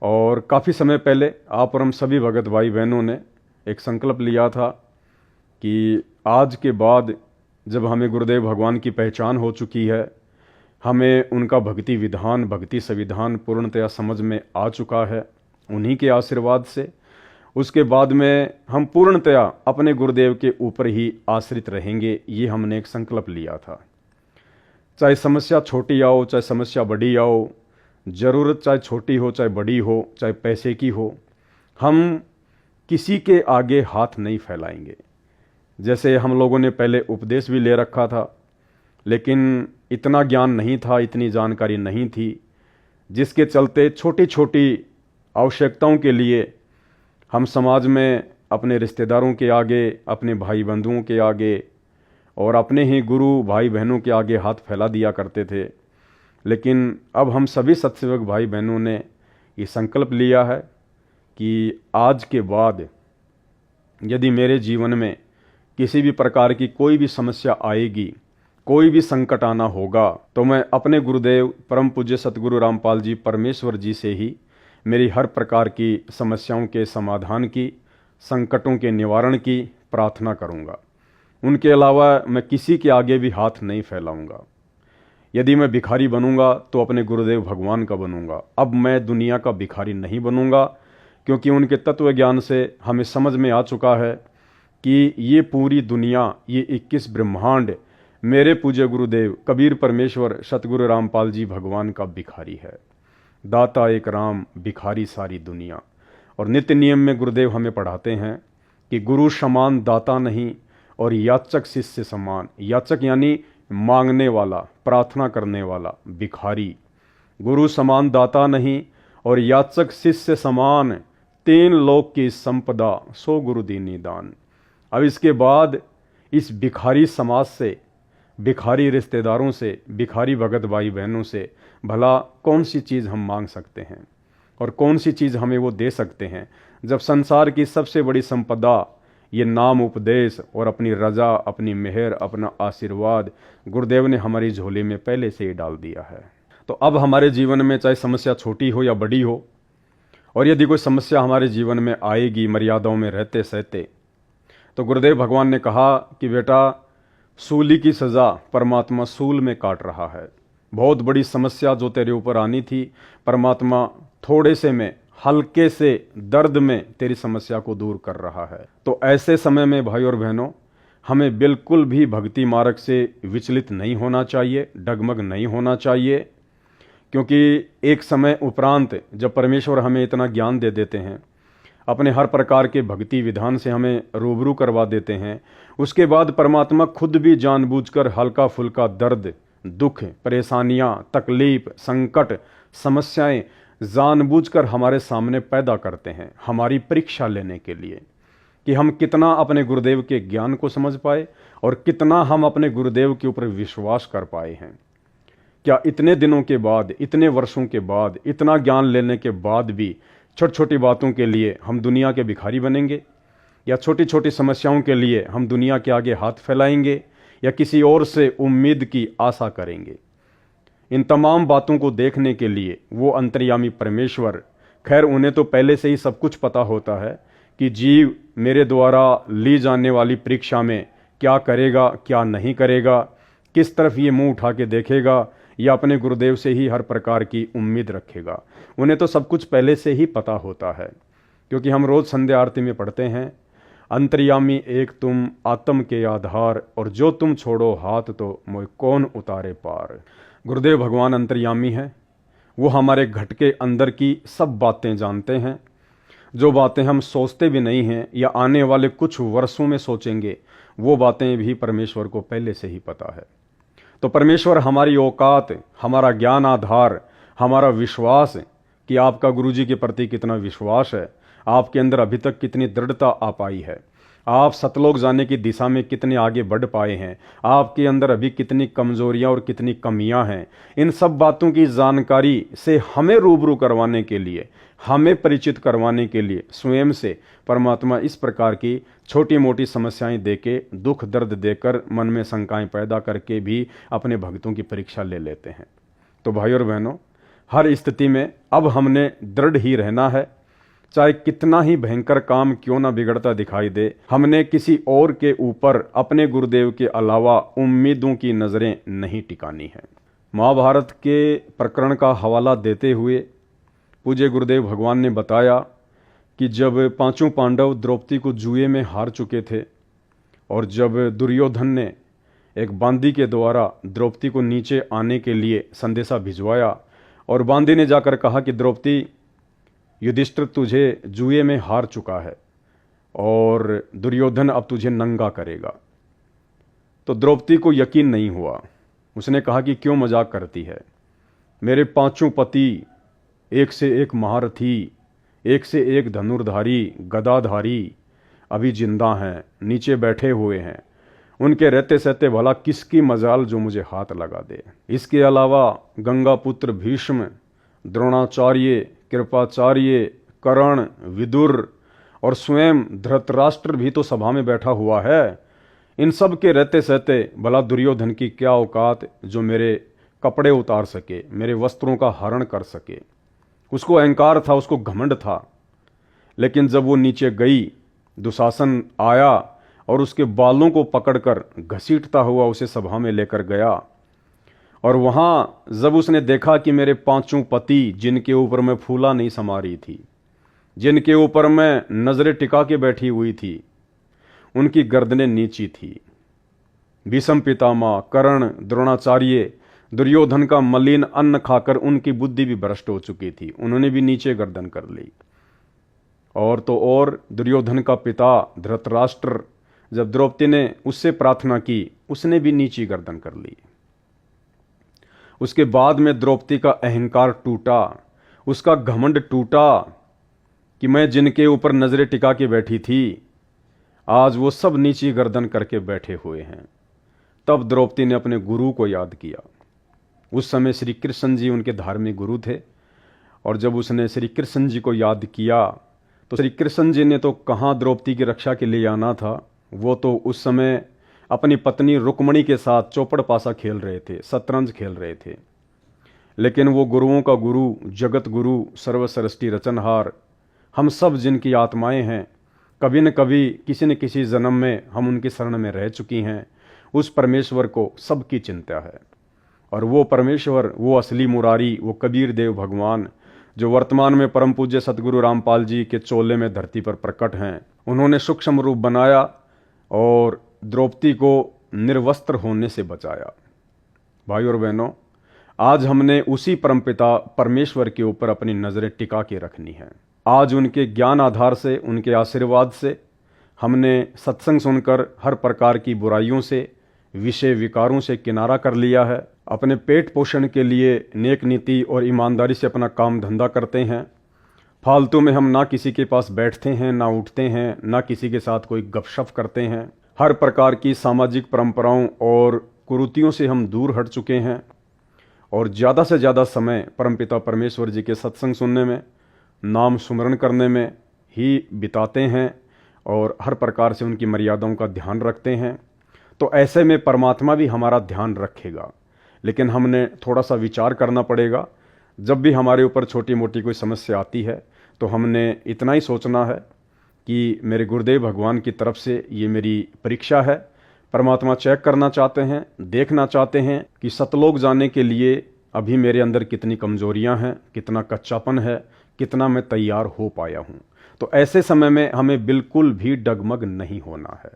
और काफ़ी समय पहले आप और हम सभी भगत भाई बहनों ने एक संकल्प लिया था कि आज के बाद जब हमें गुरुदेव भगवान की पहचान हो चुकी है, हमें उनका भक्ति विधान, भक्ति संविधान पूर्णतया समझ में आ चुका है उन्हीं के आशीर्वाद से, उसके बाद में हम पूर्णतया अपने गुरुदेव के ऊपर ही आश्रित रहेंगे। ये हमने एक संकल्प लिया था। चाहे समस्या छोटी आओ, चाहे समस्या बड़ी आओ, ज़रूरत चाहे छोटी हो चाहे बड़ी हो, चाहे पैसे की हो, हम किसी के आगे हाथ नहीं फैलाएंगे। जैसे हम लोगों ने पहले उपदेश भी ले रखा था, लेकिन इतना ज्ञान नहीं था, इतनी जानकारी नहीं थी, जिसके चलते छोटी छोटी आवश्यकताओं के लिए हम समाज में अपने रिश्तेदारों के आगे, अपने भाई बंधुओं के आगे और अपने ही गुरु भाई बहनों के आगे हाथ फैला दिया करते थे। लेकिन अब हम सभी सत्सेवक भाई बहनों ने ये संकल्प लिया है कि आज के बाद यदि मेरे जीवन में किसी भी प्रकार की कोई भी समस्या आएगी, कोई भी संकट आना होगा, तो मैं अपने गुरुदेव परम पूज्य सतगुरु रामपाल जी परमेश्वर जी से ही मेरी हर प्रकार की समस्याओं के समाधान की, संकटों के निवारण की प्रार्थना करूंगा। उनके अलावा मैं किसी के आगे भी हाथ नहीं फैलाऊंगा। यदि मैं भिखारी बनूंगा तो अपने गुरुदेव भगवान का बनूंगा। अब मैं दुनिया का भिखारी नहीं बनूंगा, क्योंकि उनके तत्व ज्ञान से हमें समझ में आ चुका है कि ये पूरी दुनिया, ये 21 ब्रह्मांड मेरे पूज्य गुरुदेव कबीर परमेश्वर सतगुरु रामपाल जी भगवान का भिखारी है। दाता एक राम, भिखारी सारी दुनिया। और नित्य नियम में गुरुदेव हमें पढ़ाते हैं कि गुरु समान दाता नहीं और याचक शिष्य समान। याचक यानी मांगने वाला, प्रार्थना करने वाला, भिखारी। गुरु समान दाता नहीं और याचक शिष्य समान, तीन लोक की संपदा सो गुरु दीनी दान। अब इसके बाद इस भिखारी समाज से, भिखारी रिश्तेदारों से, भिखारी भगत भाई बहनों से भला कौन सी चीज़ हम मांग सकते हैं और कौन सी चीज़ हमें वो दे सकते हैं, जब संसार की सबसे बड़ी संपदा ये नाम उपदेश और अपनी रजा, अपनी मेहर, अपना आशीर्वाद गुरुदेव ने हमारी झोली में पहले से ही डाल दिया है। तो अब हमारे जीवन में चाहे समस्या छोटी हो या बड़ी हो, और यदि कोई समस्या हमारे जीवन में आएगी मर्यादाओं में रहते सहते, तो गुरुदेव भगवान ने कहा कि बेटा, सूली की सज़ा परमात्मा सूल में काट रहा है। बहुत बड़ी समस्या जो तेरे ऊपर आनी थी, परमात्मा थोड़े से में, हल्के से दर्द में तेरी समस्या को दूर कर रहा है। तो ऐसे समय में भाई और बहनों, हमें बिल्कुल भी भक्ति मार्ग से विचलित नहीं होना चाहिए, डगमग नहीं होना चाहिए, क्योंकि एक समय उपरांत जब परमेश्वर हमें इतना ज्ञान दे देते हैं, अपने हर प्रकार के भक्ति विधान से हमें रूबरू करवा देते हैं, उसके बाद परमात्मा खुद भी जानबूझकर हल्का फुल्का दर्द, दुख, परेशानियां, तकलीफ, संकट, समस्याएं जानबूझकर हमारे सामने पैदा करते हैं, हमारी परीक्षा लेने के लिए कि हम कितना अपने गुरुदेव के ज्ञान को समझ पाए और कितना हम अपने गुरुदेव के ऊपर विश्वास कर पाए हैं। क्या इतने दिनों के बाद, इतने वर्षों के बाद, इतना ज्ञान लेने के बाद भी छोटी छोटी बातों के लिए हम दुनिया के भिखारी बनेंगे, या छोटी छोटी समस्याओं के लिए हम दुनिया के आगे हाथ फैलाएंगे, या किसी और से उम्मीद की आशा करेंगे? इन तमाम बातों को देखने के लिए वो अंतर्यामी परमेश्वर, खैर उन्हें तो पहले से ही सब कुछ पता होता है कि जीव मेरे द्वारा ली जाने वाली परीक्षा में क्या करेगा, क्या नहीं करेगा, किस तरफ ये मुंह उठा के देखेगा, या अपने गुरुदेव से ही हर प्रकार की उम्मीद रखेगा। उन्हें तो सब कुछ पहले से ही पता होता है, क्योंकि हम रोज़ संध्या आरती में पढ़ते हैं, अंतर्यामी एक तुम आत्म के आधार, और जो तुम छोड़ो हाथ तो मोह कौन उतारे पार। गुरुदेव भगवान अंतर्यामी हैं, वो हमारे घट के अंदर की सब बातें जानते हैं। जो बातें हम सोचते भी नहीं हैं या आने वाले कुछ वर्षों में सोचेंगे, वो बातें भी परमेश्वर को पहले से ही पता है। तो परमेश्वर हमारी औकात, हमारा ज्ञान आधार, हमारा विश्वास कि आपका गुरुजी के प्रति कितना विश्वास है, आपके अंदर अभी तक कितनी दृढ़ता आ पाई है, आप सतलोक जाने की दिशा में कितने आगे बढ़ पाए हैं, आपके अंदर अभी कितनी कमजोरियां और कितनी कमियां हैं, इन सब बातों की जानकारी से हमें रूबरू करवाने के लिए, हमें परिचित करवाने के लिए स्वयं से परमात्मा इस प्रकार की छोटी मोटी समस्याएं देके, दुख दर्द देकर, मन में शंकाएं पैदा करके भी अपने भक्तों की परीक्षा ले लेते हैं। तो भाई और बहनों, हर स्थिति में अब हमने दृढ़ ही रहना है, चाहे कितना ही भयंकर काम क्यों ना बिगड़ता दिखाई दे। हमने किसी और के ऊपर अपने गुरुदेव के अलावा उम्मीदों की नज़रें नहीं टिकानी है। महाभारत के प्रकरण का हवाला देते हुए पूज्य गुरुदेव भगवान ने बताया कि जब पांचों पांडव द्रौपदी को जुए में हार चुके थे और जब दुर्योधन ने एक बांदी के द्वारा द्रौपदी को नीचे आने के लिए संदेशा भिजवाया और बांदी ने जाकर कहा कि द्रौपदी, युधिष्ठिर तुझे जुए में हार चुका है और दुर्योधन अब तुझे नंगा करेगा। तो द्रौपदी को यकीन नहीं हुआ। उसने कहा कि क्यों मजाक करती है, मेरे पांचों पति एक से एक महारथी, एक से एक धनुर्धारी, गदाधारी अभी जिंदा हैं, नीचे बैठे हुए हैं। उनके रहते सहते भला किसकी मजाल जो मुझे हाथ लगा दे। इसके अलावा गंगा पुत्र भीष्म, द्रोणाचार्य, कृपाचार्य, कर्ण, विदुर और स्वयं धृतराष्ट्र भी तो सभा में बैठा हुआ है। इन सब के रहते सहते भला दुर्योधन की क्या औकात जो मेरे कपड़े उतार सके, मेरे वस्त्रों का हरण कर सके। उसको अहंकार था, उसको घमंड था। लेकिन जब वो नीचे गई, दुशासन आया और उसके बालों को पकड़कर घसीटता हुआ उसे सभा में लेकर गया। और वहां जब उसने देखा कि मेरे पांचों पति, जिनके ऊपर मैं फूला नहीं समा रही थी, जिनके ऊपर मैं नजरें टिका के बैठी हुई थी, उनकी गर्दनें नीची थी। भीष्म पितामह, कर्ण, द्रोणाचार्य, दुर्योधन का मलिन अन्न खाकर उनकी बुद्धि भी भ्रष्ट हो चुकी थी, उन्होंने भी नीचे गर्दन कर ली। और तो और दुर्योधन का पिता धृतराष्ट्र, जब द्रौपदी ने उससे प्रार्थना की, उसने भी नीची गर्दन कर ली। उसके बाद में द्रौपदी का अहंकार टूटा, उसका घमंड टूटा कि मैं जिनके ऊपर नजरें टिका के बैठी थी, आज वो सब नीची गर्दन करके बैठे हुए हैं। तब द्रौपदी ने अपने गुरु को याद किया। उस समय श्री कृष्ण जी उनके धार्मिक गुरु थे। और जब उसने श्री कृष्ण जी को याद किया तो श्री कृष्ण जी ने तो कहाँ द्रौपदी की रक्षा के लिए आना था, वो तो उस समय अपनी पत्नी रुक्मणी के साथ चौपड़ पासा खेल रहे थे, शतरंज खेल रहे थे। लेकिन वो गुरुओं का गुरु, जगत गुरु, सर्वसृष्टि रचनहार, हम सब जिनकी आत्माएं हैं, कभी न कभी किसी न किसी जन्म में हम उनकी शरण में रह चुकी हैं, उस परमेश्वर को सबकी चिंता है। और वो परमेश्वर, वो असली मुरारी, वो कबीर देव भगवान जो वर्तमान में परम पूज्य सतगुरु रामपाल जी के चोले में धरती पर प्रकट हैं, उन्होंने सूक्ष्म रूप बनाया और द्रौपदी को निर्वस्त्र होने से बचाया। भाई और बहनों, आज हमने उसी परमपिता परमेश्वर के ऊपर अपनी नजरें टिका के रखनी है। आज उनके ज्ञान आधार से, उनके आशीर्वाद से हमने सत्संग सुनकर हर प्रकार की बुराइयों से, विषय विकारों से किनारा कर लिया है। अपने पेट पोषण के लिए नेक नीति और ईमानदारी से अपना काम धंधा करते हैं। फालतू में हम ना किसी के पास बैठते हैं, ना उठते हैं, ना किसी के साथ कोई गपशप करते हैं। हर प्रकार की सामाजिक परंपराओं और कुरीतियों से हम दूर हट चुके हैं और ज़्यादा से ज़्यादा समय परमपिता परमेश्वर जी के सत्संग सुनने में, नाम सुमरण करने में ही बिताते हैं और हर प्रकार से उनकी मर्यादाओं का ध्यान रखते हैं। तो ऐसे में परमात्मा भी हमारा ध्यान रखेगा। लेकिन हमने थोड़ा सा विचार करना पड़ेगा। जब भी हमारे ऊपर छोटी मोटी कोई समस्या आती है तो हमने इतना ही सोचना है कि मेरे गुरुदेव भगवान की तरफ से ये मेरी परीक्षा है। परमात्मा चेक करना चाहते हैं, देखना चाहते हैं कि सतलोक जाने के लिए अभी मेरे अंदर कितनी कमजोरियां हैं, कितना कच्चापन है, कितना मैं तैयार हो पाया हूं। तो ऐसे समय में हमें बिल्कुल भी डगमग नहीं होना है।